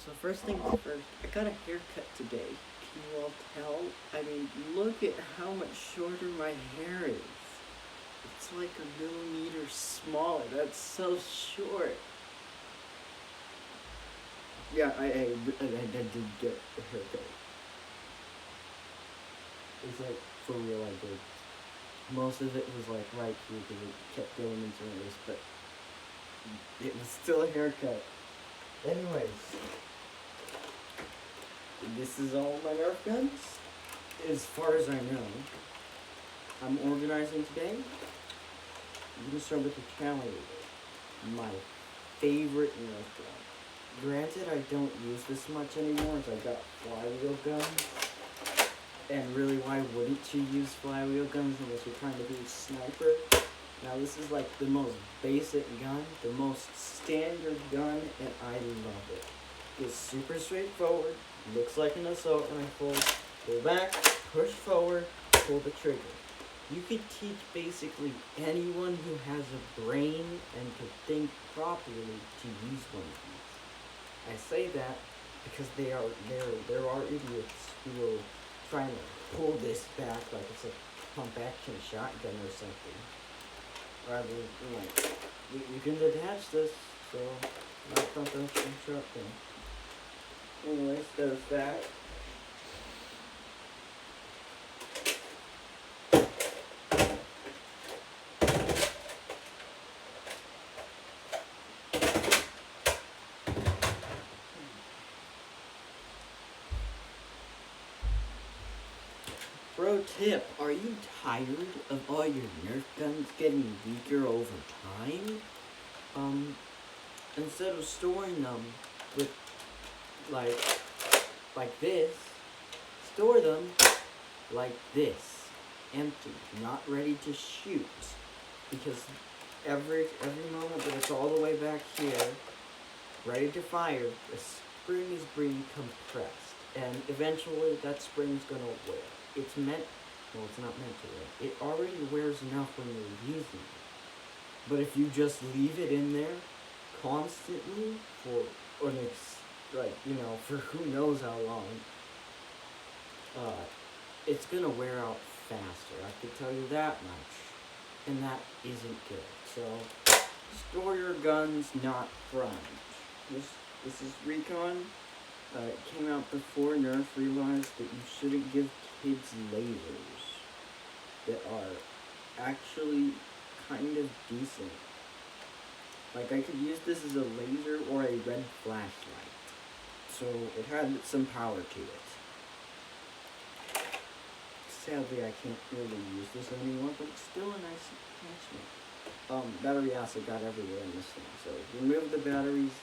So first things first, I got a haircut today. Can you all tell? I mean, look at how much shorter my hair is. It's like a millimeter smaller. That's so short. Yeah, I did get a haircut. It's like, for real, I did. Most of it was like right here because it kept going into my wrist, but it was still a haircut. Anyways, this is all my Nerf guns. As far as I know, I'm organizing today. I'm gonna start with the Challenger, my favorite Nerf gun. Granted, I don't use this much anymore as I got flywheel guns. And really, why wouldn't you use flywheel guns unless you're trying to be a sniper? Now, this is like the most basic gun, the most standard gun, and I love it. It's super straightforward, looks like an assault rifle. Pull back, push forward, pull the trigger. You could teach basically anyone who has a brain and could think properly to use one of these. I say that because there are idiots who will try to pull this back like it's a pump action shotgun or something. Rather, you can detach this, so not pump action shotgun. Anyways, there's that. Pro tip, are you tired of all your Nerf guns getting weaker over time? Instead of storing them with like this, store them like this, empty, not ready to shoot, because every moment that it's all the way back here, ready to fire, the spring is being compressed, and eventually that spring's gonna wear. It's not meant to wear. It already wears enough when you're using it. But if you just leave it in there constantly for for who knows how long, it's gonna wear out faster. I can tell you that much. And that isn't good. So store your guns not primed. This is Recon. It came out before Nerf realized that you shouldn't give kids lasers that are actually kind of decent. Like, I could use this as a laser or a red flashlight. So it had some power to it. Sadly, I can't really use this anymore, but it's still a nice attachment. Battery acid got everywhere in this thing, so remove the batteries,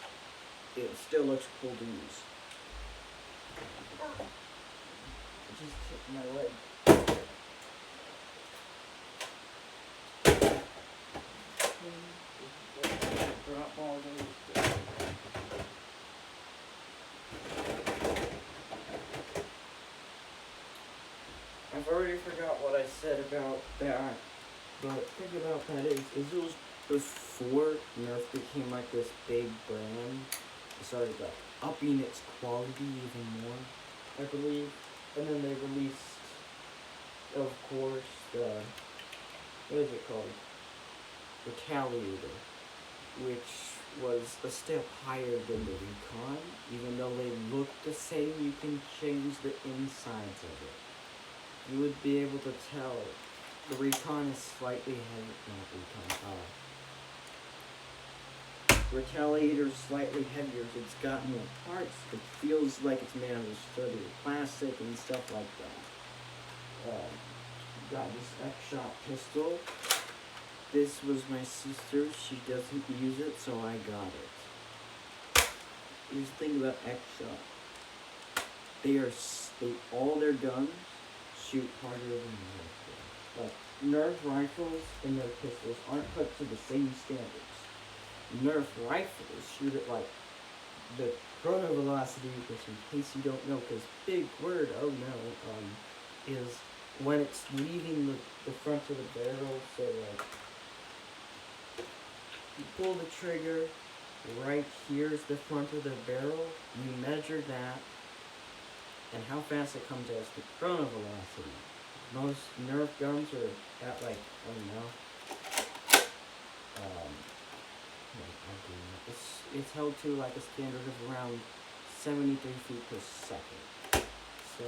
it still looks cool to use. Just hit my leg. Drop all those. I've already forgot what I said about that, but the thing about that is it was before Nerf became like this big brand. It started like upping its quality even more, I believe. And then they released, of course, what is it called? Retaliator, which was a step higher than the Recon. Even though they look the same, you can change the insides of it. You would be able to tell the Recon is slightly heavy, Retaliator is slightly heavier, it's got more parts, it feels like it's made out of sturdier plastic and stuff like that. Got this X-Shot pistol. This was my sister, she doesn't use it, so I got it. Here's the thing about X-Shot. All their guns shoot harder than Nerf guns. Like, Nerf rifles and Nerf pistols aren't put to the same standards. Nerf rifles shoot at like the chrono velocity, which in case you don't know, because big word, oh no, is when it's leaving the front of the barrel, so like you pull the trigger, right here is the front of the barrel. You measure that, and how fast it comes as the chrono velocity. Most Nerf guns are at like, I don't know, it's held to like a standard of around 73 feet per second. So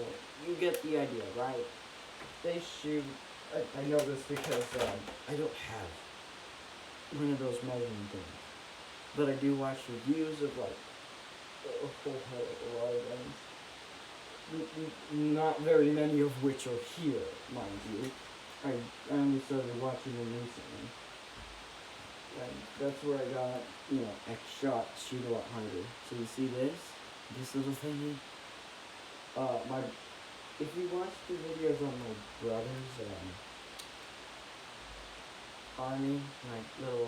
you get the idea, right? They shoot. I know this because I don't have one of those measuring things, but I do watch reviews of like a whole hell of a lot of guns. Not very many of which are here, mind you. I only started watching them recently. And that's where I got, X shot, shoot a lot harder. So you see this little thingy? If you watch the videos on my brother's, army, like little,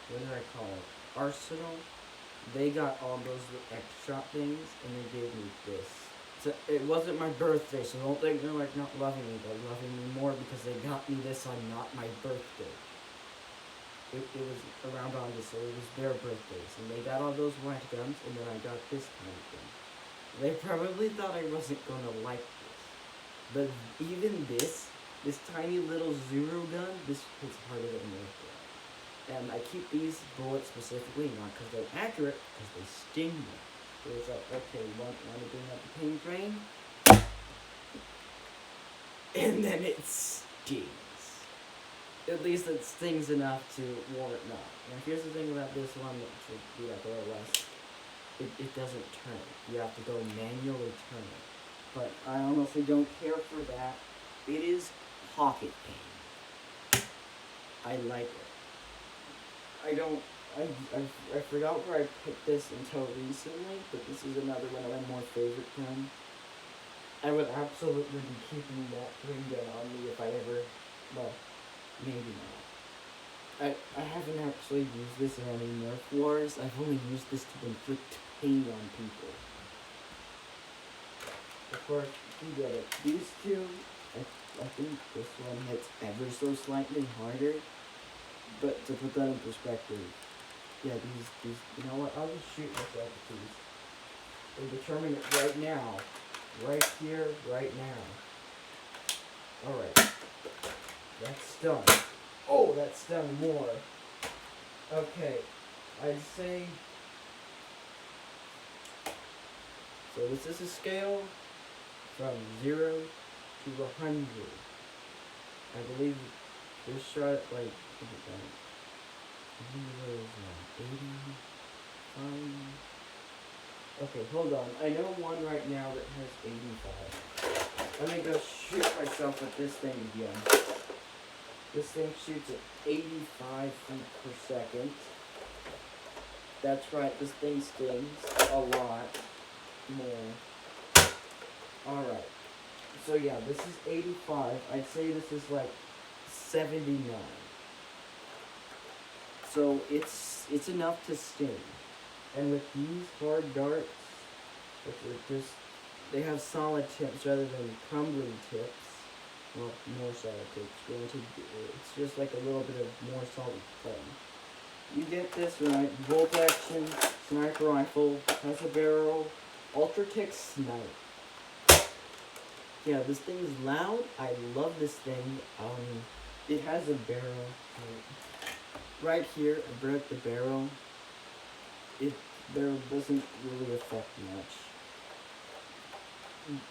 what do I call it? Arsenal. They got all those X shot things, and they gave me this. So it wasn't my birthday, so don't think they're like not loving me. They're loving me more because they got me this on not my birthday. It was around August, so it was their birthdays, and they got all those white guns, and then I got this kind of thing. They probably thought I wasn't gonna like this, but even this tiny little zero gun, this hits harder than Nerf gun. And I keep these bullets specifically not because they're accurate, because they sting me. So it's like, okay, want to bring up the pain train, and then it stings. At least it stings enough to warrant not. Now here's the thing about this one that should be like a little less. It doesn't turn. You have to go manually turn it. But I honestly don't care for that. It is pocket pain. I like it. I forgot where I picked this until recently, but this is another one of my more favorite guns. I would absolutely be keeping that green gun on me if I ever, well, maybe not. I haven't actually used this in any Nerf wars. I've only used this to inflict pain on people. Of course, you get it. These two, I think this one hits ever so slightly harder. But to put that in perspective, yeah, these, you know what? I'll just shoot myself with these. We'll determine it right now. Right here, right now. Alright. That's done. Oh, that's done more. Okay. I'd say... So this is a scale from 0 to 100. I believe this shot, like, I think it was 85. Okay, hold on. I know one right now that has 85. Let me go shoot myself with this thing again. This thing shoots at 85 feet per second. That's right, this thing stings a lot more. Alright. So yeah, this is 85. I'd say this is like 79. So it's enough to sting. And with these hard darts, which are just, they have solid tips rather than crumbling tips. Well, more solid tips. Granted, it's just like a little bit of more solid thing. You get this right. Bolt action, sniper rifle, has a barrel, Ultratech snipe. Yeah, this thing is loud. I love this thing. It has a barrel. Right here, I broke the barrel. Barrel doesn't really affect much.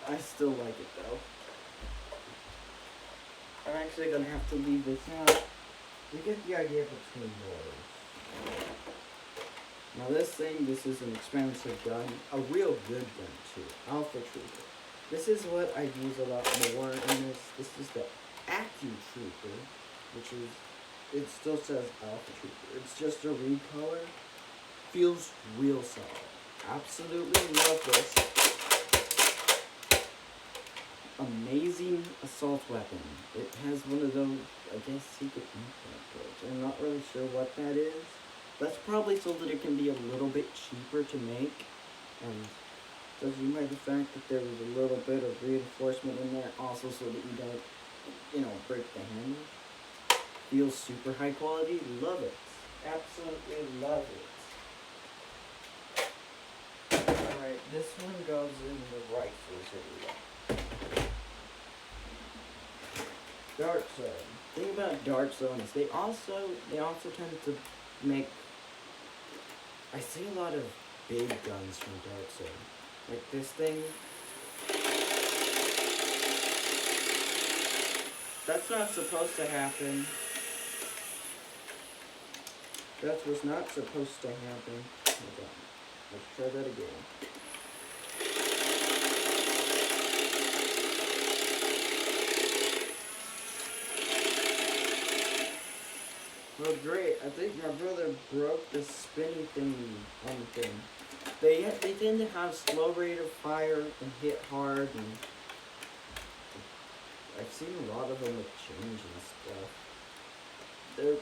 I still like it though. I'm actually gonna have to leave this out. You get the idea between boys. Now this is an expensive gun. A real good gun too. Alpha Trooper. This is what I use a lot more in this. This is the Accu-Trooper, which is, it still says Alpha Trooper. It's just a recolor. Feels real solid. Absolutely love this. Amazing assault weapon. It has one of those, I guess, secret impact codes. I'm not really sure what that is. That's probably so that it can be a little bit cheaper to make. And judging by the fact that there was a little bit of reinforcement in there, also so that you don't, break the handle. Feels super high quality. Love it. Absolutely love it. Alright, this one goes in the rifles area. Dart zone. The thing about dart zone is they also tend to make, I see a lot of big guns from dart zone. Like this thing. That's not supposed to happen. That was not supposed to happen. Hold on. Let's try that again. Well, great. I think my brother broke the spinny thingy on the thing. They tend to have slow rate of fire and hit hard, and I've seen a lot of them with change and stuff.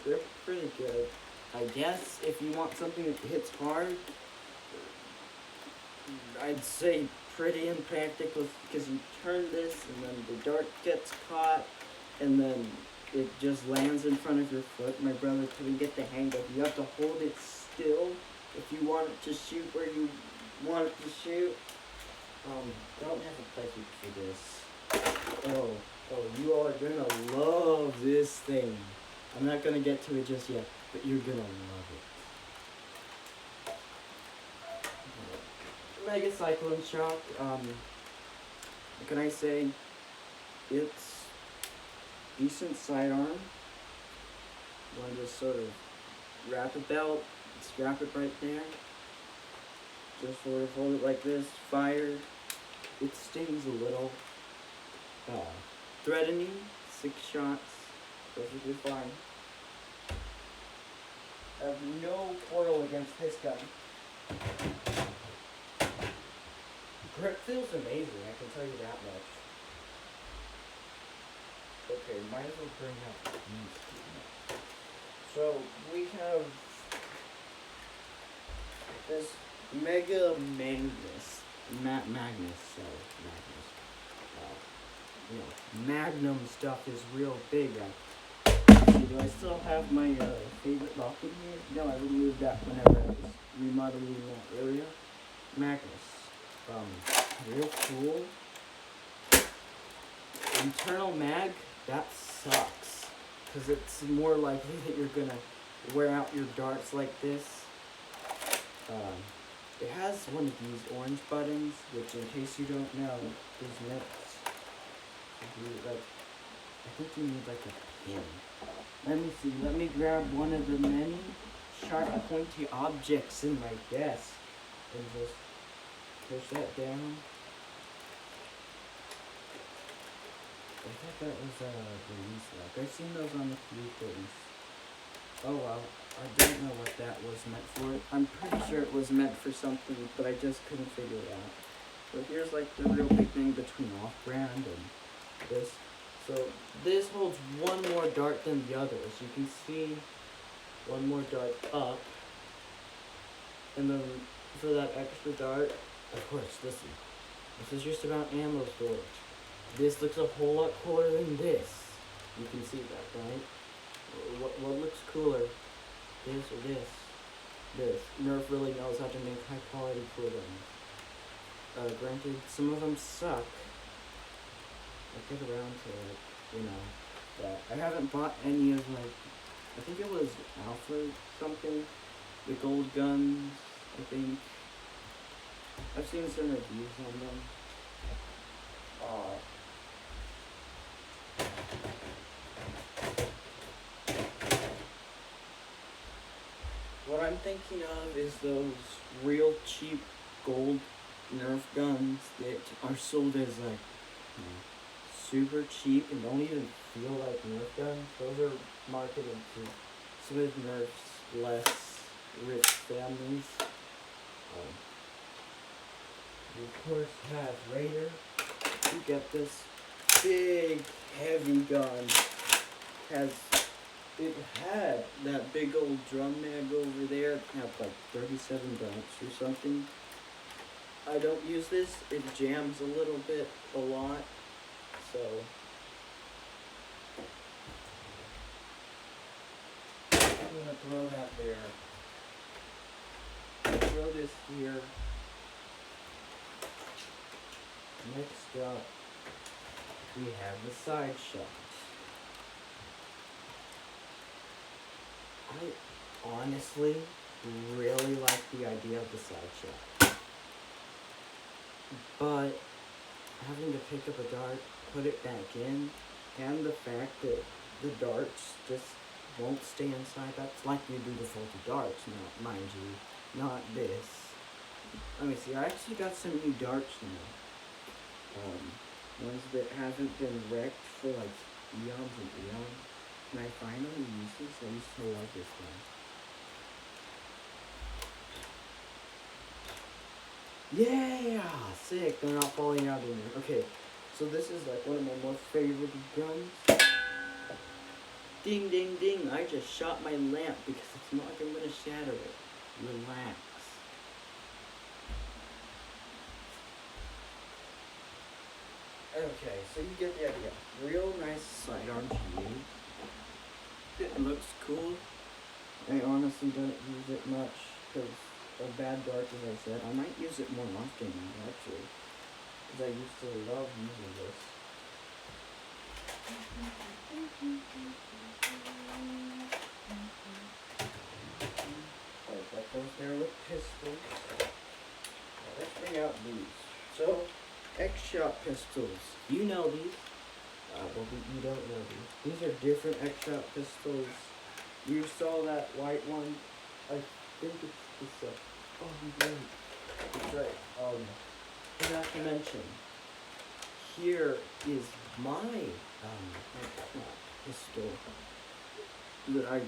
They're pretty good. I guess if you want something that hits hard, I'd say pretty impractical, because you turn this and then the dart gets caught and then it just lands in front of your foot. My brother couldn't get the hang of it. You have to hold it still if you want it to shoot where you want it to shoot. Don't have a place for this. Oh, you are gonna love this thing. I'm not gonna get to it just yet, but you're gonna love it. Mega Cyclone Shock, what can I say? It's decent sidearm. You want to just sort of wrap a belt, strap it right there. Just sort of hold it like this, fire. It stings a little. Threatening, 6 shots, perfectly fine. I have no quarrel against this gun. Grip feels amazing, I can tell you that much. Okay, might as well bring out these two. So, we have this Mega Magnus. Magnum stuff is real big. Do I still have my favorite lock in here? No, I removed that whenever I was remodeling that area. Magnus. Real cool. Internal mag, that sucks. Because it's more likely that you're gonna wear out your darts like this. It has one of these orange buttons, which, in case you don't know, is nips. I think you need like a pin. Let me see. Let me grab one of the many sharp, pointy objects in my desk and just push that down. I thought that was a release lock. I've seen those on a few things. Oh well, I don't know what that was meant for. I'm pretty sure it was meant for something, but I just couldn't figure it out. So here's like the real big thing between off-brand and this. So this holds one more dart than the other. As you can see, one more dart up. And then for that extra dart, of course, this is just about ammo storage. This looks a whole lot cooler than this. You can see that, right? What looks cooler? This or this? This. Nerf really knows how to make high quality cool guns. Granted, some of them suck. I'll get around to it, but I haven't bought any of, like, I think it was Alpha something, the gold guns, I think. I've seen some reviews on them. What I'm thinking of is those real cheap gold Nerf guns that are sold as, like, super cheap and don't even feel like Nerf guns. Those are marketed to some of Nerf's less rich families. We of course have Raider. You get this big, heavy gun. It had that big old drum mag over there. It had like 37 belts or something. I don't use this. It jams a lot. So gonna throw that there. Throw this here. Next up, we have the side shot. I honestly really like the idea of the side shot. But having to pick up a dart, put it back in, and the fact that the darts just won't stay inside, that's like you do the faulty darts, not, mind you, not this. Let me see, I actually got some new darts now. Ones that haven't been wrecked for like eons and eons. Can I finally use this? I used to love this one. Yeah! Sick! They're not falling out anymore. Okay, so this is like one of my most favorite guns. Ding ding ding! I just shot my lamp because it's not like I'm gonna shatter it. Relax. Okay, so you get the idea. Real nice sidearm to use. It looks cool. I honestly don't use it much because of bad darts, as I said. I might use it more often now, actually, because I used to love using this. Alright, that goes there with pistols. Now let's bring out these. So, X-Shot pistols. You know these. Well, you don't know these. These are different X-Shot pistols. You saw that white one. I think it's this. Oh, great. That's right. Forgot to mention. Here is my pistol that I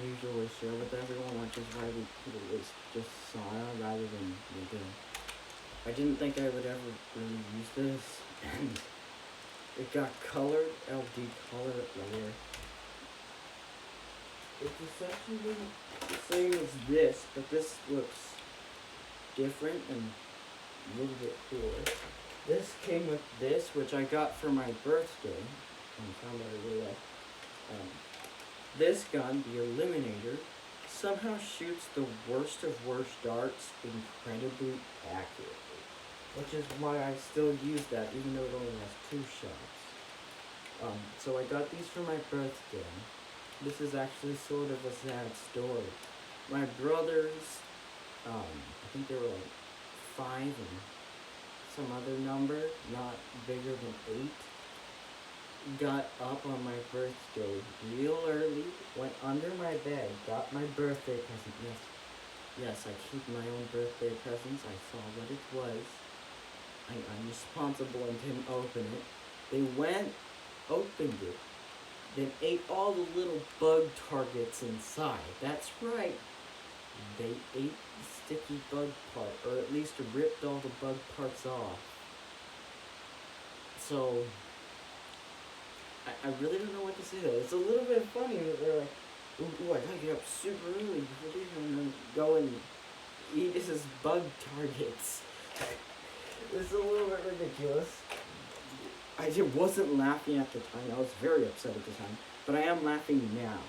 usually share with everyone, which is why we put it as just Sana rather than Miguel. I didn't think I would ever really use this, and it got colored. I'll decolor it later. It's essentially the same as this, but this looks different and a little bit cooler. This came with this, which I got for my birthday, and found that I really like. This gun, the Eliminator, somehow shoots the worst of worst darts incredibly accurately, which is why I still use that, even though it only has 2 shots. So I got these for my birthday. This is actually sort of a sad story. My brothers, I think they were like 5 and some other number, not bigger than 8, got up on my birthday real early, went under my bed, got my birthday present. Yes, I keep my own birthday presents. I saw what it was. I'm responsible and didn't open it. They went, opened it, then ate all the little bug targets inside. That's right. They ate the sticky bug part, or at least ripped all the bug parts off. So, I really don't know what to say though. It's a little bit funny that they're like, ooh, I gotta get up super early before they can go and eat his bug targets. It's a little bit ridiculous. I just wasn't laughing at the time. I was very upset at the time, but I am laughing now.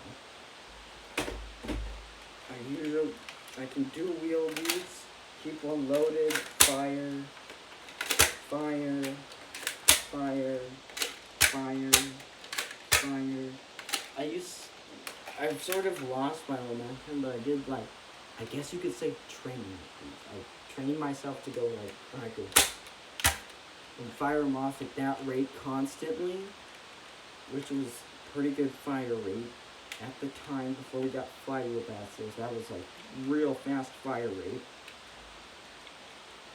I can dual wield these, keep one loaded, fire, fire, fire, fire, fire. I've sort of lost my momentum, but I did like, I guess you could say training these. I trained myself to go like, I could and fire them off at that rate constantly, which was pretty good fire rate. At the time, before we got fire bastards, that was like real fast fire rate.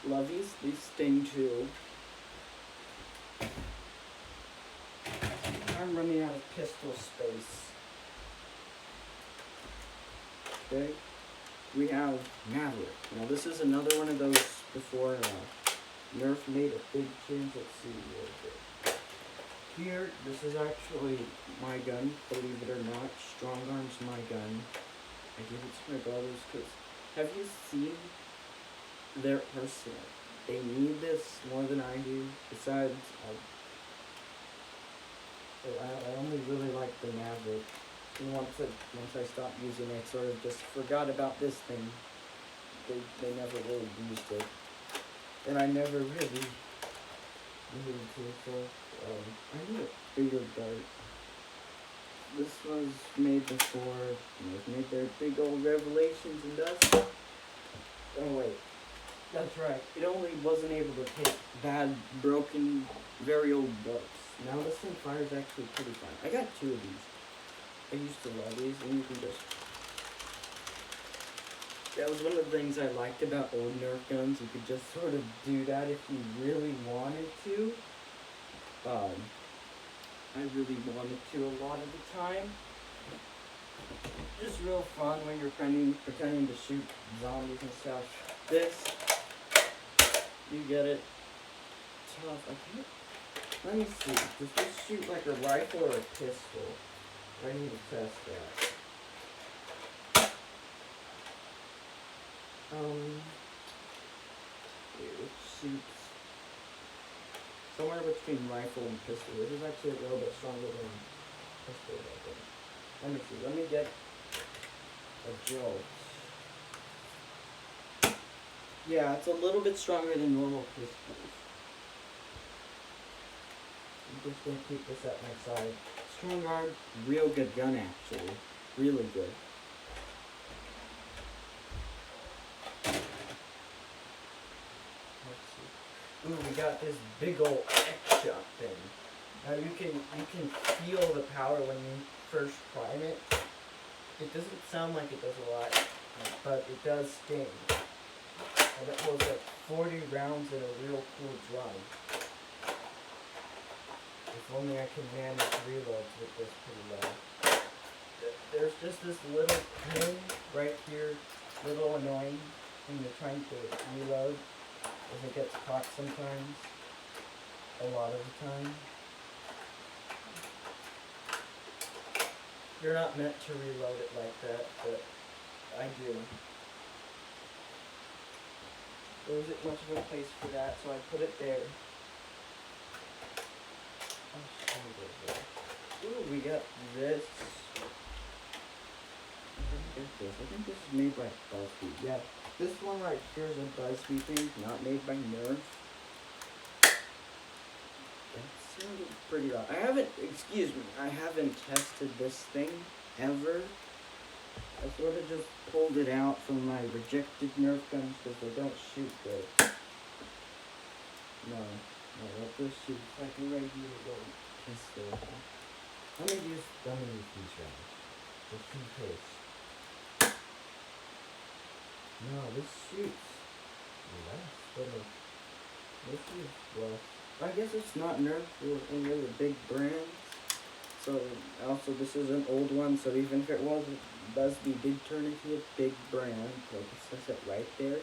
Love these sting too. I'm running out of pistol space. Okay, we have Maverick. Now this is another one of those before Nerf made a big change. Let's see what is it. Here, this is actually my gun, believe it or not. Strong Arm's my gun. I give it to my brothers because, have you seen their arsenal? They need this more than I do. Besides, I only really like the Maverick. And once I stopped using it, I sort of just forgot about this thing. They never really used it. And I never really needed to, so I need a bigger dart. This was made before, it made their big old revelations and dust. Oh wait, that's right. It only wasn't able to take bad, broken, very old darts. Now this thing fires actually pretty fine. I got 2 of these. I used to love these, and you can just... That was one of the things I liked about old Nerf guns. You could just sort of do that if you really wanted to. I really wanted to a lot of the time. Just real fun when you're pretending to shoot zombies and stuff. This, you get it. Tough. I can't. Let me see. Does this shoot like a rifle or a pistol? I need to test that. It shoots somewhere between rifle and pistol. This is actually a little bit stronger than pistol, I think. Let me see. Let me get a jolt. Yeah, it's a little bit stronger than normal pistols. I'm just gonna keep this at my side. Strong arm, real good gun actually. Really good. Let's see. Ooh, we got this big old X-shot thing. Now you can feel the power when you first prime it. It doesn't sound like it does a lot, but it does sting. And it holds like 40 rounds in a real cool drum. If only I can manage reloads with this pretty well. There's just this little ping right here, little annoying when you're trying to reload, as it gets caught sometimes, a lot of the time. You're not meant to reload it like that, but I do. There wasn't much of a place for that, so I put it there. Ooh, we got this. I think this is made by BuzzFeed. Yeah, this one right here is a BuzzFeed thing, not made by Nerf. That sounded pretty loud. I haven't tested this thing ever. I sort of just pulled it out from my rejected Nerf guns because they don't shoot good. No, let this shoot like a regular old pistol. Let me use these rounds, just in case. No, this shoots less, but this is less. I guess it's not Nerf or any other big brands. So, also this is an old one, so even if it wasn't, BuzzFeed did turn into a big brand, like it says it right there.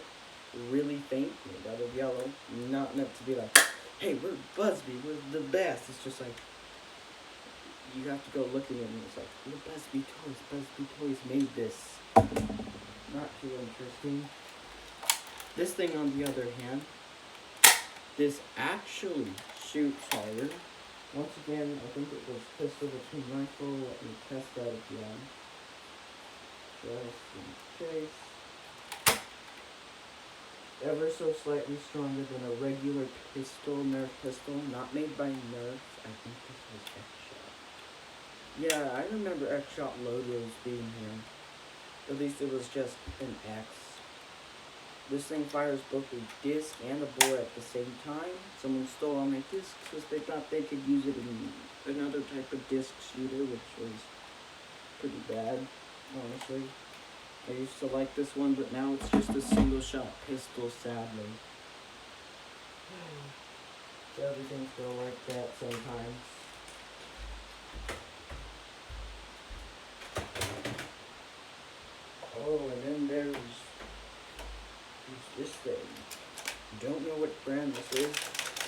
Really faint, made out of yellow. Not meant to be like, hey, we're BuzzFeed, we're the best. It's just like, you have to go look at it and it's like, we're BuzzFeed Toys. BuzzFeed Toys made this. Not too interesting. This thing, on the other hand, this actually shoots harder. Once again, I think it was pistol between rifle. Let me test that again. Just in case. Ever so slightly stronger than a regular pistol, Nerf pistol. Not made by Nerf. I think this was X-Shot. Yeah, I remember X-Shot logos being here. At least it was just an X. This thing fires both a disc and a bullet at the same time. Someone stole all my discs because they thought they could use it in another type of disc shooter, which was pretty bad, honestly. I used to like this one, but now it's just a single shot pistol, sadly. Everything's still like that sometimes. Oh, and then there's this thing. Don't know what brand this is.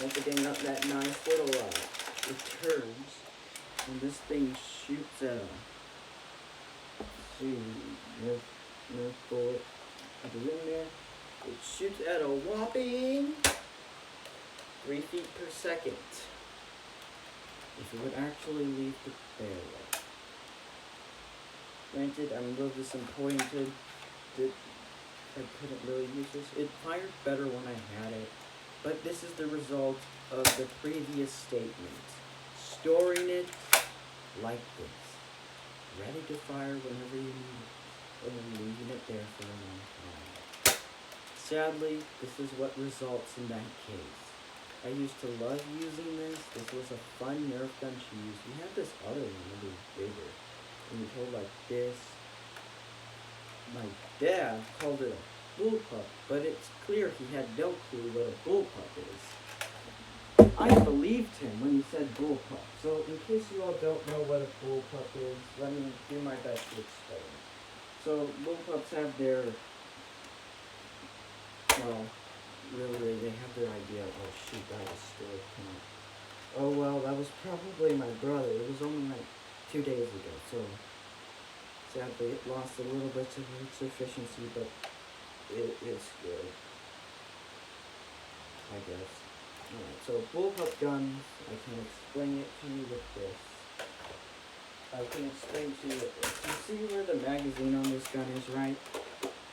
Once again, not that nice little returns. And this thing shoots at a, let's see, Nerf bullet. Put it in there. It shoots at a whopping 3 feet per second. If it would actually leave the barrel. Granted, I'm a little disappointed that I couldn't really use this. It fired better when I had it, but this is the result of the previous statement. Storing it like this, ready to fire whenever you need it, and then leaving it there for a long time. Sadly, this is what results in that case. I used to love using this. This was a fun Nerf gun to use. We had this other one that was bigger, and you hold like this. My dad called it a bullpup, but it's clear he had no clue what a bullpup is. I believed him when he said bullpup. So in case you all don't know what a bullpup is, let me do my best to explain. So bullpups have their, well, really they have their idea. Oh shoot, that was still coming. Oh well, that was probably my brother. It was only like 2 days ago, so sadly it lost a little bit of its efficiency, but it is good, I guess. Alright, so bullpup guns, I can explain it to you with this. I can explain to you with this. You see where the magazine on this gun is, right?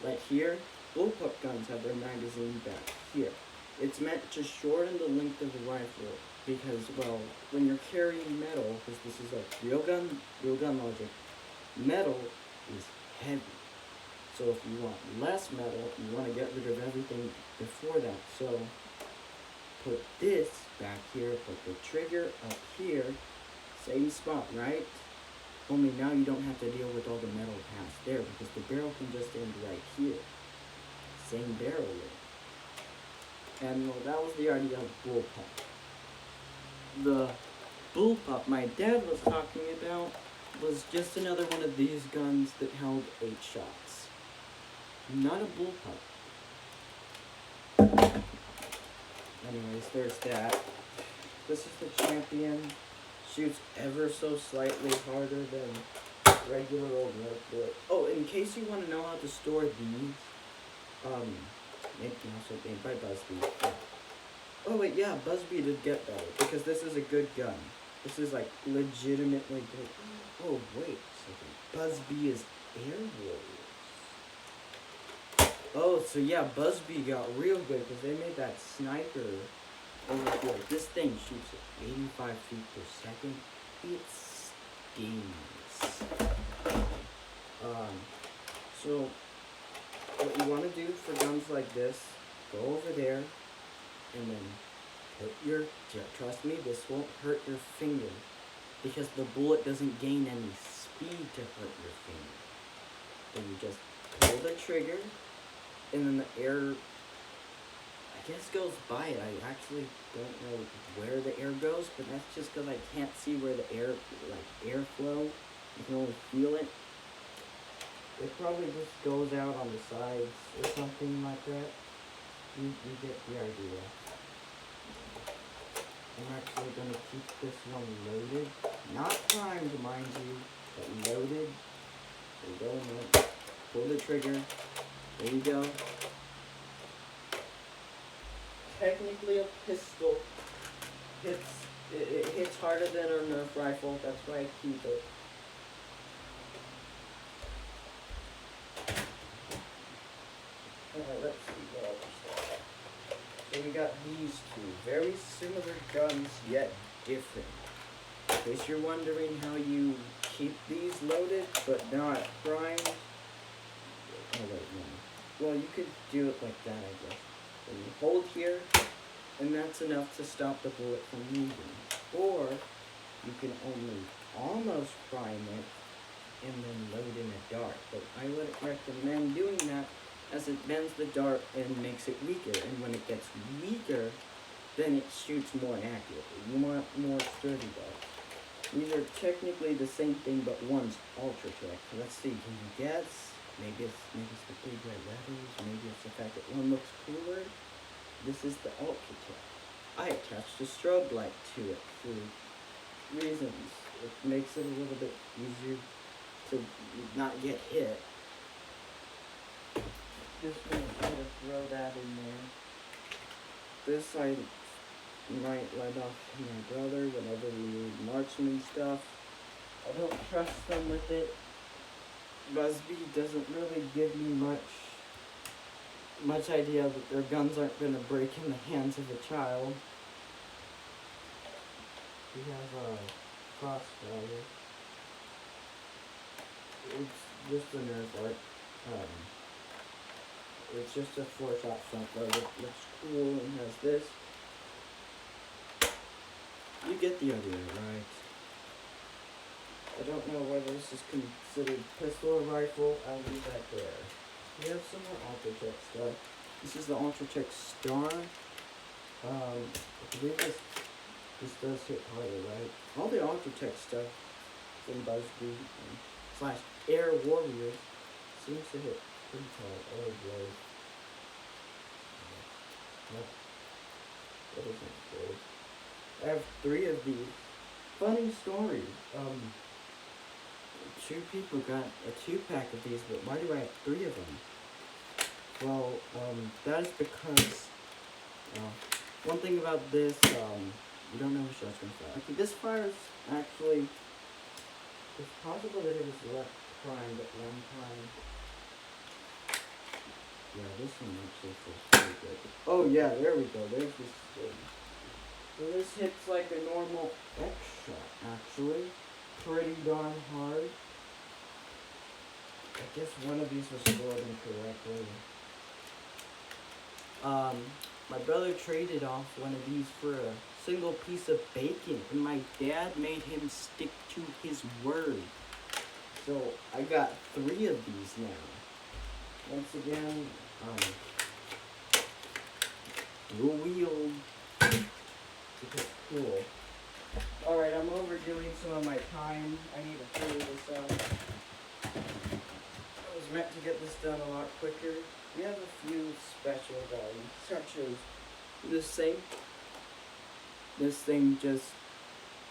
Right here? Bullpup guns have their magazine back here. It's meant to shorten the length of the rifle because, well, when you're carrying metal, because this is a real gun logic, metal is heavy. So if you want less metal, you want to get rid of everything before that. So put this back here, put the trigger up here, same spot, right? Only now you don't have to deal with all the metal past there because the barrel can just end right here. Same barrel width. And well, that was the idea of bullpup. The bullpup my dad was talking about was just another one of these guns that held 8 shots. Not a bullpup. Anyways, there's that. This is the Champion. Shoots ever so slightly harder than regular old Nerf bullets. Oh, in case you want to know how to store these, also made by Busby. Yeah. Oh wait, yeah, Busby did get better because this is a good gun. This is like legitimately good. Oh wait a second, Busby is Air Warriors. Oh, so yeah, Busby got real good because they made that sniper over here. This thing shoots at 85 feet per second. It stings. So what you want to do for guns like this, go over there and then put your, trust me, this won't hurt your finger because the bullet doesn't gain any speed to hurt your finger. Then you just pull the trigger and then the air, I guess, goes by it. I actually don't know where the air goes, but that's just because I can't see where the air, like airflow, you can only feel it. It probably just goes out on the sides or something like that. You get the idea. I'm actually going to keep this one loaded. Not primed, mind you, but loaded. So go in, pull the trigger. There you go. Technically a pistol. It hits harder than a Nerf rifle. That's why I keep it. Alright, let's see what else we got. So we got these two. Very similar guns, yet different. In case you're wondering how you keep these loaded, but not primed. Oh wait, no. Well, you could do it like that, I guess. So you hold here, and that's enough to stop the bullet from moving. Or, you can only almost prime it, and then load in a dart. But I wouldn't recommend doing that, as it bends the dart and makes it weaker, and when it gets weaker, then it shoots more accurately. You want more sturdy darts. These are technically the same thing, but one's ultra tech. So let's see, can you guess? Maybe it's the big red letters, maybe it's the fact that one looks cooler. This is the ultra tech. I attached a strobe light to it for reasons. It makes it a little bit easier to not get hit. Just gonna try to throw that in there. This I might let off to my brother whenever we need marksman stuff. I don't trust them with it. Busby doesn't really give me much idea that their guns aren't gonna break in the hands of a child. We have a crossfire. It's just a Nerf art. It's just a 4-shot front load. It looks cool and has this. You get the idea, right? I don't know whether this is considered pistol or rifle. I'll leave that there. We have some more Ultratech stuff. This is the Ultratech Star. I believe this does hit harder, right? All the Ultratech stuff from Busby / Air Warrior seems to hit pretty hard. Oh boy. Nope. That isn't good. I have 3 of these. Funny story. 2 people got a 2-pack of these, but why do I have 3 of them? Well, that is because, one thing about this, you don't know which shot's gonna fire. Okay, this fires actually, it's possible that it was left primed at one time. Yeah, this one actually feels pretty good. Oh yeah, there we go, there's this thing. So this hits like a normal X shot, actually. Pretty darn hard. I guess one of these was scored incorrectly. My brother traded off one of these for a single piece of bacon, and my dad made him stick to his word. So I got 3 of these now. Once again, dual wield. It's cool. Alright, I'm overdoing some of my time. I need to figure this out. I was meant to get this done a lot quicker. We have a few special values, such as this thing. This thing just,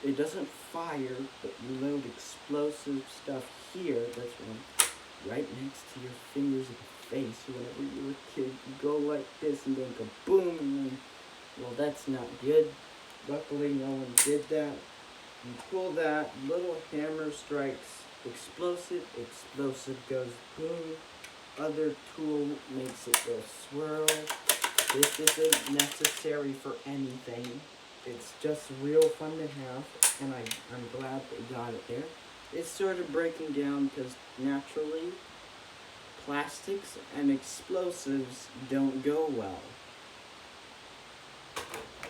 it doesn't fire, but you load explosive stuff here. That's right next to your fingers of the face. Whenever you were a kid, you go like this and then kaboom, and then, well, that's not good. Luckily, no one did that. You pull that, little hammer strikes explosive, explosive goes boom. Other tool makes it go swirl. This isn't necessary for anything. It's just real fun to have, and I'm glad they got it there. It's sort of breaking down because naturally, plastics and explosives don't go well.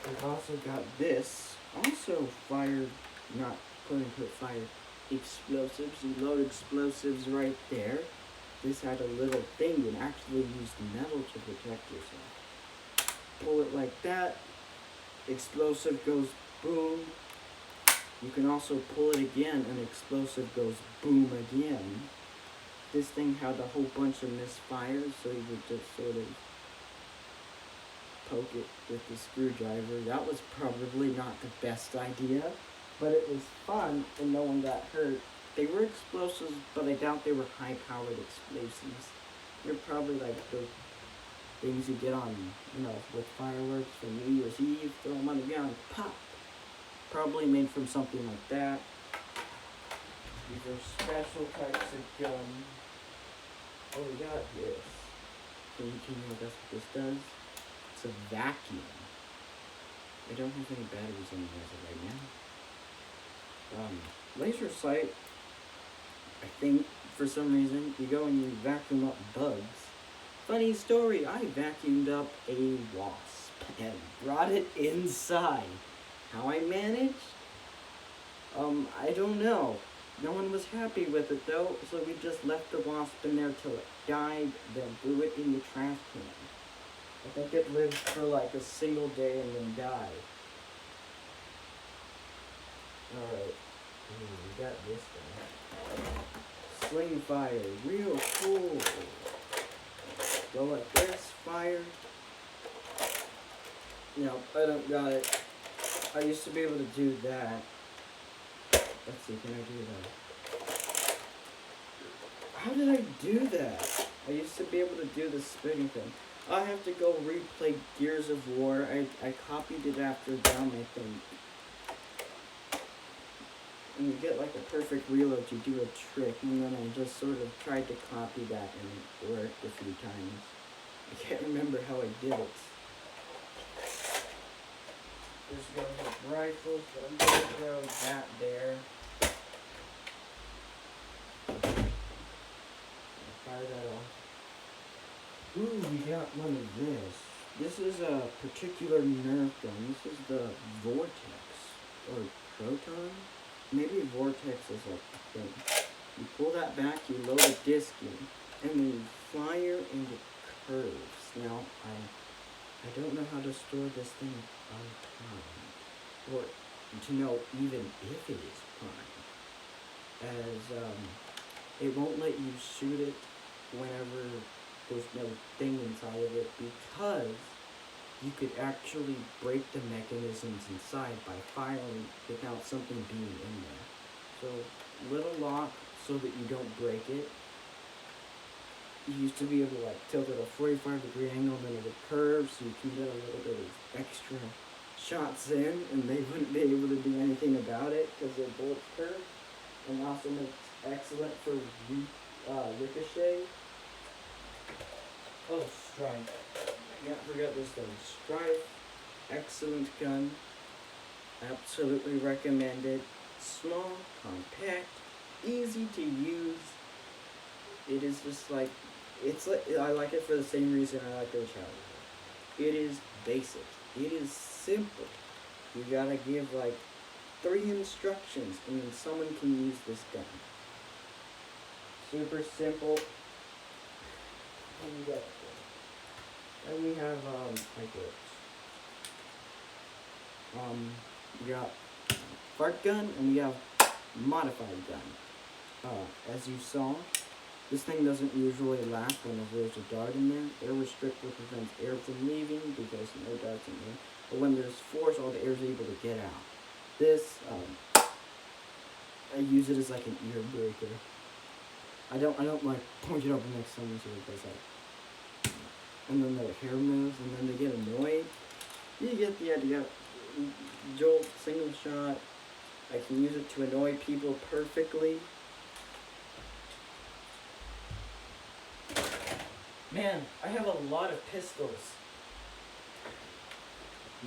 We've also got this, also fired, not quote-unquote fired, explosives. You load explosives right there. This had a little thing and actually used metal to protect yourself. Pull it like that, explosive goes boom. You can also pull it again and explosive goes boom again. This thing had a whole bunch of misfires, so you would just sort of poke it with the screwdriver. That was probably not the best idea, but it was fun and no one got hurt. They were explosives, but I doubt they were high-powered explosives. They're probably like the things you get on, with fireworks for New Year's Eve. Throw them on the ground, pop. Probably made from something like that. These are special types of gun. Oh, we got this. Can you know that's what this does? It's a vacuum. I don't have any batteries in it right now. Laser sight, I think, for some reason, you go and you vacuum up bugs. Funny story, I vacuumed up a wasp and brought it inside. How I managed? I don't know. No one was happy with it though, so we just left the wasp in there till it died, then threw it in the trash can. I think it lived for like a single day and then died. Alright. We got this thing. Sling fire, real cool. Go like this, fire. No, I don't got it. I used to be able to do that. Let's see, can I do that? How did I do that? I used to be able to do the spinning thing. I have to go replay Gears of War. I copied it after them, I think. and you get like a perfect reload to do a trick, and then I just sort of tried to copy that and it worked a few times. I can't remember how I did it. This goes with rifles, but I'm gonna throw that there. Fire that off. Ooh, we got one of this. This is a particular Nerf gun. This is the Vortex, or Proton? Maybe Vortex is like the thing. You pull that back, you load a disc in, and then you fire into curves. Now, I don't know how to store this thing on time, or to know even if it is prime, as it won't let you shoot it whenever there's no thing inside of it, because you could actually break the mechanisms inside by firing without something being in there. So, little lock so that you don't break it. You used to be able to like tilt it at a 45-degree angle, then it would curve, so you can get a little bit of extra shots in, and they wouldn't be able to do anything about it because their bullets curve. And also makes excellent for ricochet. Oh, Strife. Yeah, forgot this thing. Strife, excellent gun. Absolutely recommended. Small, compact, easy to use. It is just like, I like it for the same reason I like the Challenger. It is basic. It is simple. You gotta give like 3 instructions and then someone can use this gun. Super simple. And then we have like this. We got fart gun and we have modified gun. As you saw, this thing doesn't usually last whenever there's a dart in there. Air restrictor prevents air from leaving because no darts in there. But when there's force, all the air is able to get out. This, I use it as like an ear breaker. I don't like point it up next to someone so it does that. And then their hair moves, and then they get annoyed. You get the idea. Jolt, single shot. I can use it to annoy people perfectly. Man, I have a lot of pistols.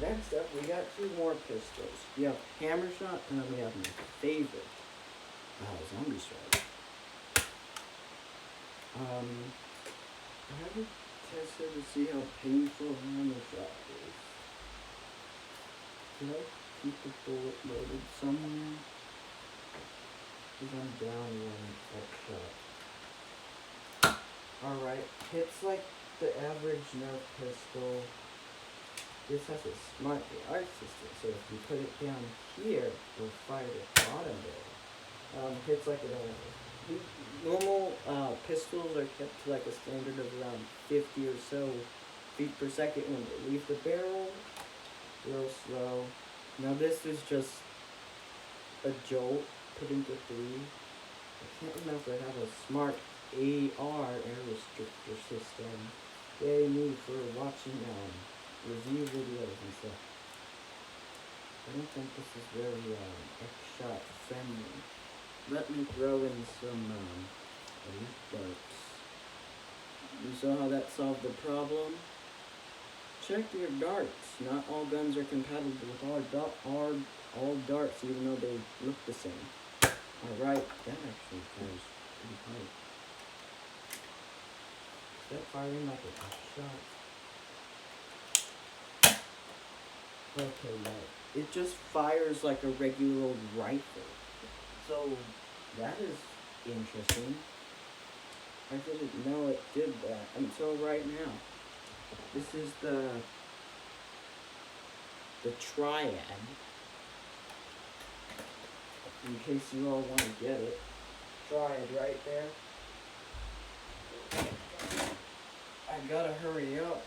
Next up, we got 2 more pistols. We have hammer shot, and then we have my favorite, zombie strike. I haven't tested to see how painful hammer shot is. Can I keep the bullet loaded somewhere? Because I'm down 1 shot. Alright, hits like the average Nerf pistol. This has a smart AI system, so if you put it down here, it'll fire the bottom there. Hits like normal pistols are kept to like a standard of around 50 or so feet per second when they leave the barrel. Real slow. Now this is just a jolt put into 3. I can't remember if I have a smart AR air restrictor system. Yay me for watching review videos and stuff. I don't think this is very X-shot friendly. Let me throw in some elite darts. You saw how that solved the problem? Check your darts. Not all guns are compatible with all darts, even though they look the same. Alright, that actually fires pretty hard. Is that firing like a shot? Okay, no. It just fires like a regular old rifle. So, that is interesting. I didn't know it did that until right now. This is the Triad. In case you all want to get it. Triad right there. I gotta hurry up.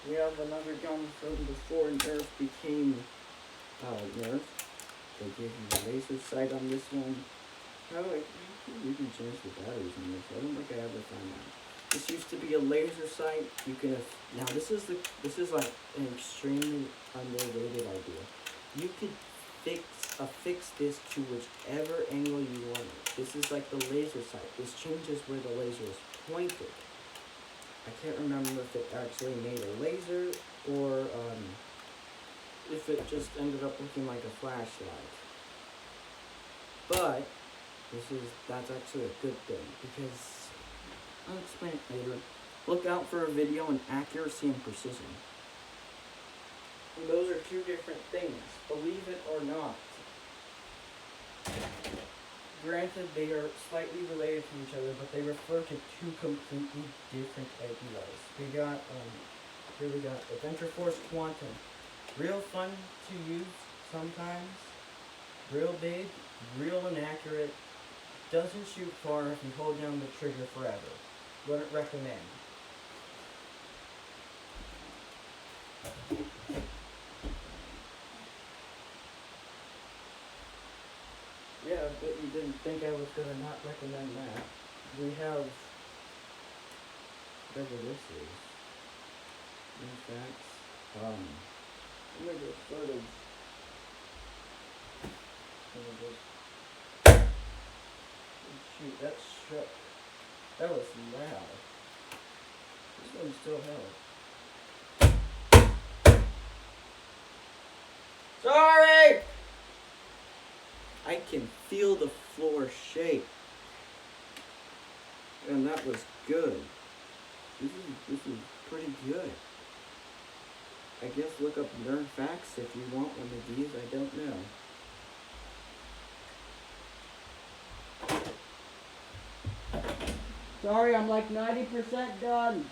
We have another gun from before Nerf became Nerf. They give you the laser sight on this one. You can change the batteries on this. I don't think I ever found out. This used to be a laser sight. You can this is like an extremely underrated idea. You could affix this to whichever angle you want it. This is like the laser sight. This changes where the laser is pointed. I can't remember if it actually made a laser or if it just ended up looking like a flashlight. But that's actually a good thing, because I'll explain it later. Look out for a video on accuracy and precision. And those are two different things, believe it or not. Granted, they are slightly related to each other, but they refer to two completely different ideas. Here we got Adventure Force Quantum. Real fun to use sometimes, real big, real inaccurate, doesn't shoot far if you hold down the trigger forever. Wouldn't recommend. Yeah, but you didn't think I was going to not recommend that. We have whatever this is. In fact, I'm going to just sort of shoot, that shook. That was loud. This one still held. Sorry! I can feel the floor shake. And that was good. This is pretty good. I guess look up Nerf facts if you want one of these. I don't know. Sorry, I'm like 90% done.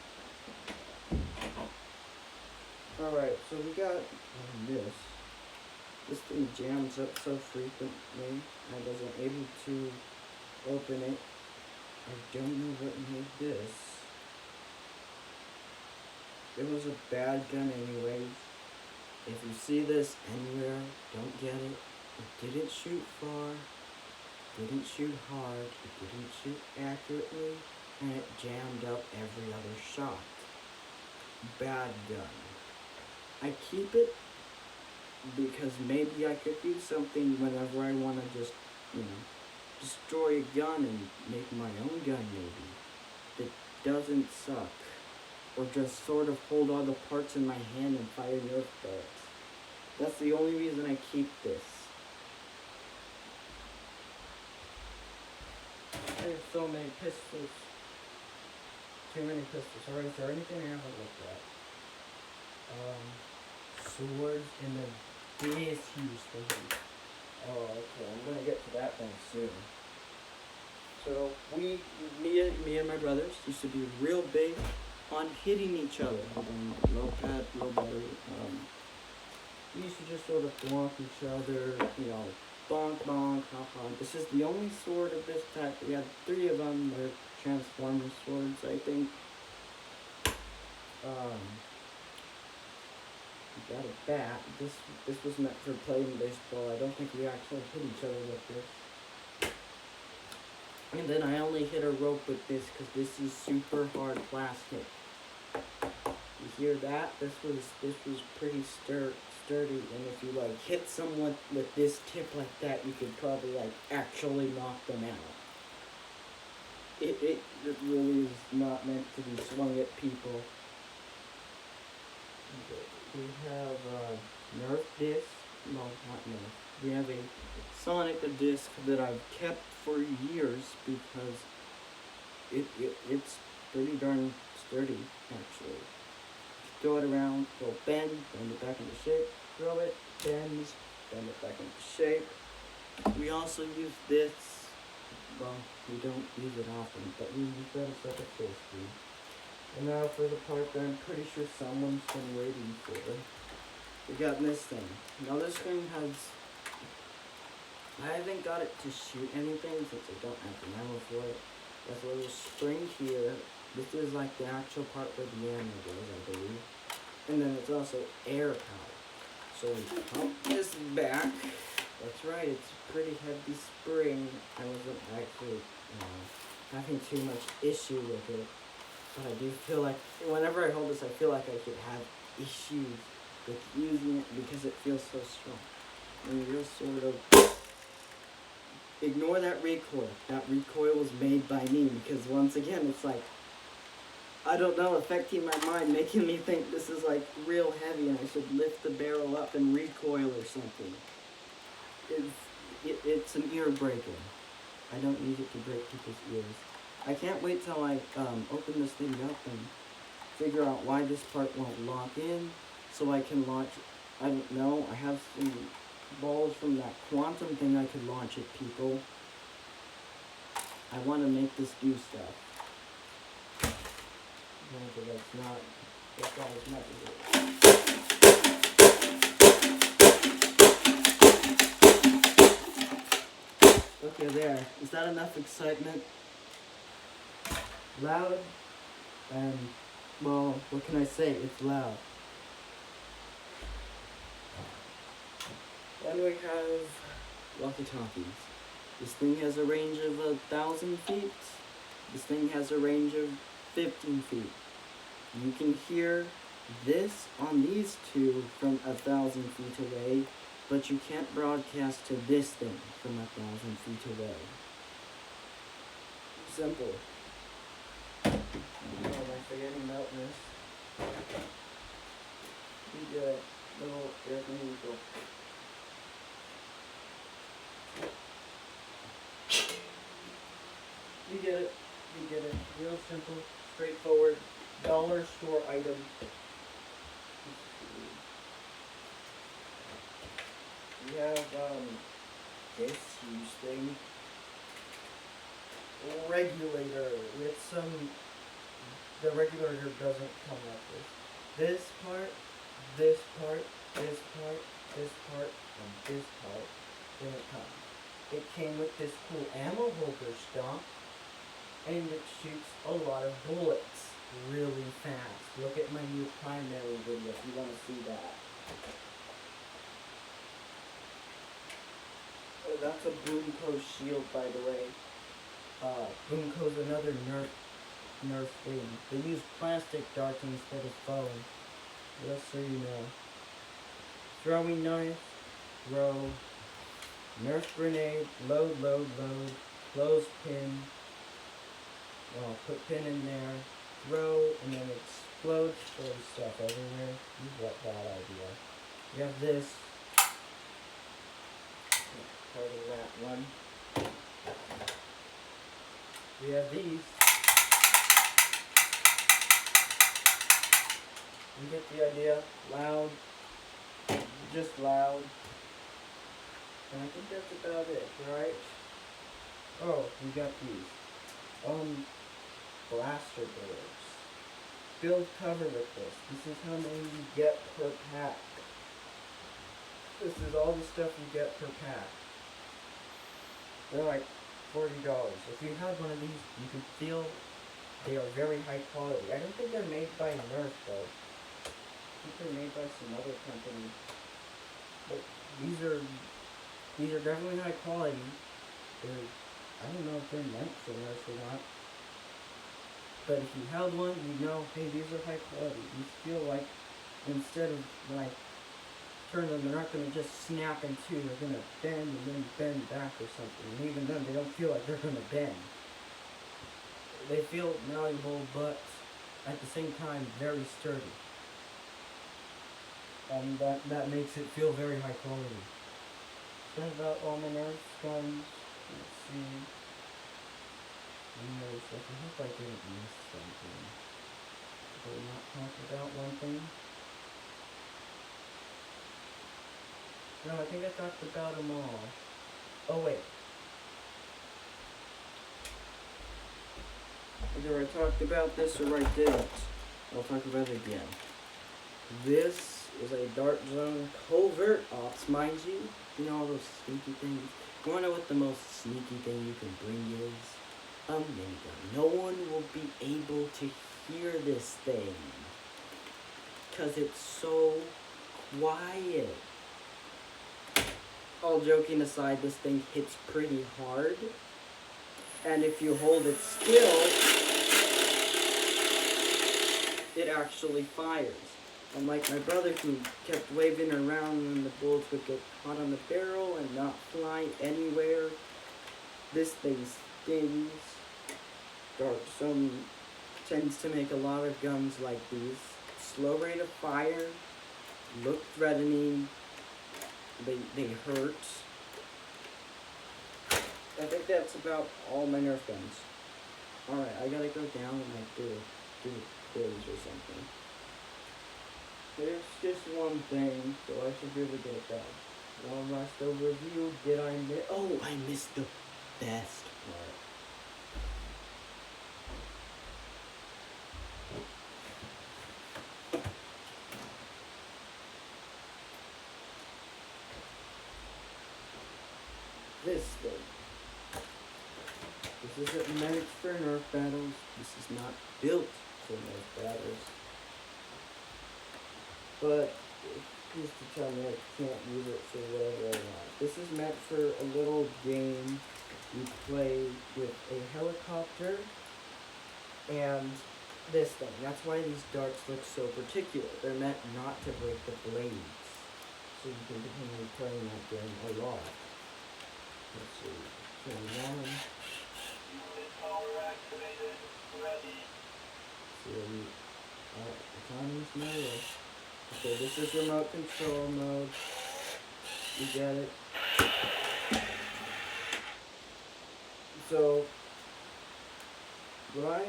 Alright, so we got this. This thing jams up so frequently, I wasn't able to open it. I don't know what made this. It was a bad gun anyways. If you see this anywhere, don't get it. It didn't shoot far, didn't shoot hard, it didn't shoot accurately, and it jammed up every other shot. Bad gun. I keep it because maybe I could do something whenever I want to just, destroy a gun and make my own gun maybe. That doesn't suck. Or just sort of hold all the parts in my hand and fire Nerf bullets. That's the only reason I keep this. I have so many pistols. Too many pistols. Alright, is there anything I haven't looked at? Swords and then this huge thing. Oh, okay, I'm gonna get to that thing soon. So me and my brothers used to be real big on hitting each other. Low pad, low battery. We used to just sort of bonk each other, bonk, bonk, haha. This is the only sword of this type. We had 3 of them. They're Transformer swords, I think. We got a bat. This was meant for playing baseball. I don't think we actually hit each other with this. And then I only hit a rope with this because this is super hard plastic. You hear that? This was pretty sturdy, and if you hit someone with this tip like that, you could probably actually knock them out. It really is not meant to be swung at people. We have Nerf disc. No, not Nerf. We have a Sonic disc that I've kept for years because it's pretty darn sturdy, actually. Throw it around, go bend it back into shape, throw it, bend it back into shape. We also use this. Well, we don't use it often, but we use that as a safety. And now for the part that I'm pretty sure someone's been waiting for. We got this thing. Now this thing has... I haven't got it to shoot anything since I don't have the ammo for it. There's a little spring here. This is the actual part where the ammo goes, I believe. And then it's also air power. So we pump this back. That's right, it's a pretty heavy spring. I wasn't actually having too much issue with it. But I do feel like, whenever I hold this, I feel like I could have issues with using it because it feels so strong. and you just sort of ignore that recoil. That recoil was made by me because once again, it's like, I don't know, affecting my mind, making me think this is like real heavy and I should lift the barrel up and recoil or something. It's an ear breaker. I don't use it to break people's ears. I can't wait till I open this thing up and figure out why this part won't lock in, so I can launch, I don't know, I have some balls from that quantum thing I could launch at people. I want to make this do stuff. No, but that's not as much as it is. Okay, there. Is that enough excitement? Loud, and, well, what can I say? It's loud. Then we have walkie-talkies. This thing has a range of 1,000 feet. This thing has a range of 15 feet. You can hear this on these two from 1,000 feet away, but you can't broadcast to this thing from 1,000 feet away. Simple. Oh, am I forgetting about this? We got little air neutral. You get it. You get it. Real simple, straightforward, dollar store item. We have this huge thing. Regulator with some. The regulator doesn't come like this. This part, this part, this part, this part, and this part didn't come. It came with this cool ammo holder stock, and it shoots a lot of bullets really fast. Look at my new primary video if you want to see that. Oh, that's a Boomco shield, by the way. Boomco's another Nerf thing. They use plastic darts instead of foam. Just so you know. Throwing knife, throw, Nerf grenade, load, close pin. Well, put pin in there, throw, and then explode, throw stuff everywhere. You got that idea. You have this. Part of that one. We have these. You get the idea. Loud. Just loud. And I think that's about it, right? Oh, we got these. Blaster doors. Build cover with this. This is how many you get per pack. This is all the stuff you get per pack. They're like $40. If you have one of these, you can feel they are very high quality. I don't think they're made by Nerf though. I think they're made by some other company. But these are definitely high quality. I don't know if they're meant for Nerf or not. But if you held one, you know, hey, these are high quality. You feel like instead of when I turn them, they're not going to just snap in two. They're going to bend and then bend back or something. And even then, they don't feel like they're going to bend. They feel malleable, but at the same time, very sturdy. And that makes it feel very high quality. So that's about all my Nerf guns. Let's see. I hope I didn't miss something. Did I not talk about one thing? No, I think I talked about them all. Oh wait. Either I talked about this or I didn't. I'll talk about it again. This is a Dart Zone covert ops, mind you. You know all those sneaky things? You wanna know what the most sneaky thing you can bring is? A minigun. No one will be able to hear this thing. 'Cause it's so quiet. All joking aside, this thing hits pretty hard. And if you hold it still, it actually fires. Unlike my brother who kept waving around and the bullets would get caught on the barrel and not fly anywhere, this thing stings. Dark Zone tends to make a lot of guns like these. Slow rate of fire, look threatening, they hurt. I think that's about all my Nerf guns. Alright, I gotta go down and like do a quiz or something. There's just one thing, so I should really get it done. One last overview. Did I miss? Oh, I missed the best part. This thing. This isn't meant for Nerf battles. This is not built for Nerf battles. But who's to tell me I can't use it for whatever I want? This is meant for a little game you play with a helicopter and this thing. That's why these darts look so particular. They're meant not to break the blades. So you can continue playing that game a lot. Let's see. Turn it on. See, autonomous mode. Okay, this is remote control mode. You get it. So, what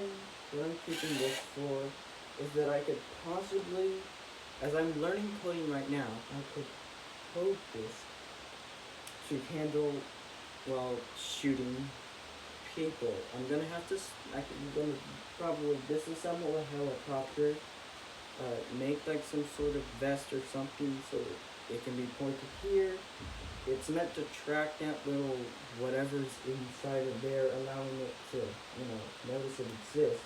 I'm keeping this for is that I could possibly, as I'm learning coding right now, I could code this to handle, well, shooting people. I'm gonna have to, I'm gonna probably disassemble a helicopter, make like some sort of vest or something so it can be pointed here. It's meant to track that little whatever's inside of there, allowing it to, notice it exists.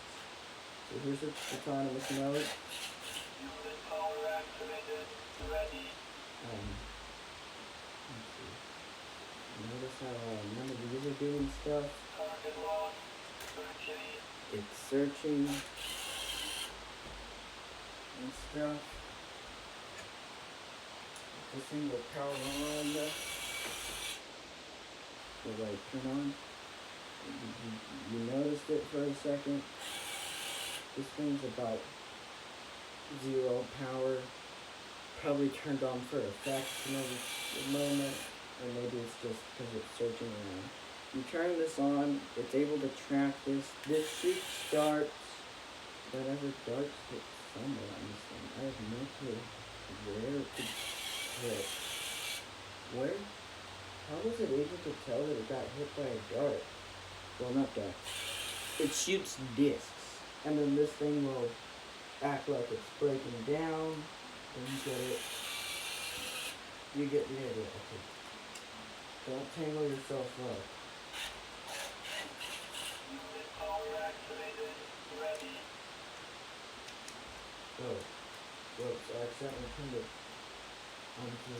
So here's its autonomous mode. Unit power activated. Ready. Let's see. Notice how none of these are doing stuff. Target locked. Searching. It's searching and stuff. This thing will power on. Will I turn on? You noticed it for a second. This thing's about 0 power. Probably turned on for a fraction of a moment, or maybe it's just because it's searching around. You turn this on, it's able to track this. This shoots darts. Whatever darts hit somewhere on this thing. I have no clue where it could hit. Where? How was it able to tell that it got hit by a dart? Well, not dart. It shoots discs, and then this thing will act like it's breaking down. And you get the idea. Okay. Don't tangle yourself up. Unit power activated. Ready. Oh, whoops, I accidentally turned it onto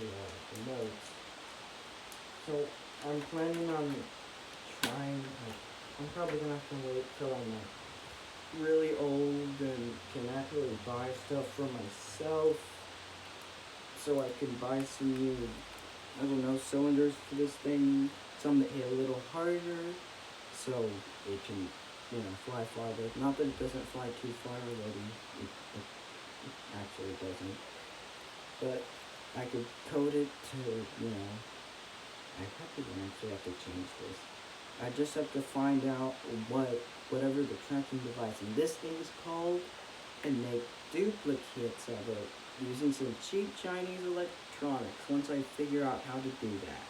the notes. So, I'm planning on trying, I'm probably going to have to wait till I'm really old and can actually buy stuff for myself. So I can buy some new, I don't know, cylinders for this thing. Some that hit a little harder. So it can, fly farther. Not that it doesn't fly too far already. It actually doesn't. But I could code it to, I probably won't actually have to change this. I just have to find out whatever the tracking device in this thing is called and make duplicates of it using some cheap Chinese electronics once I figure out how to do that.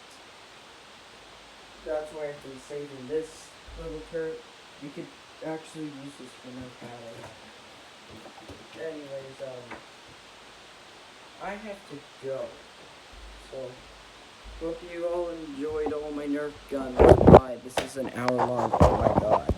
That's why I've been saving this little turret. You could actually use this for no battle. Anyways, I have to go. So, hope you all enjoyed all my Nerf guns. Bye. This is an hour long. Oh my god.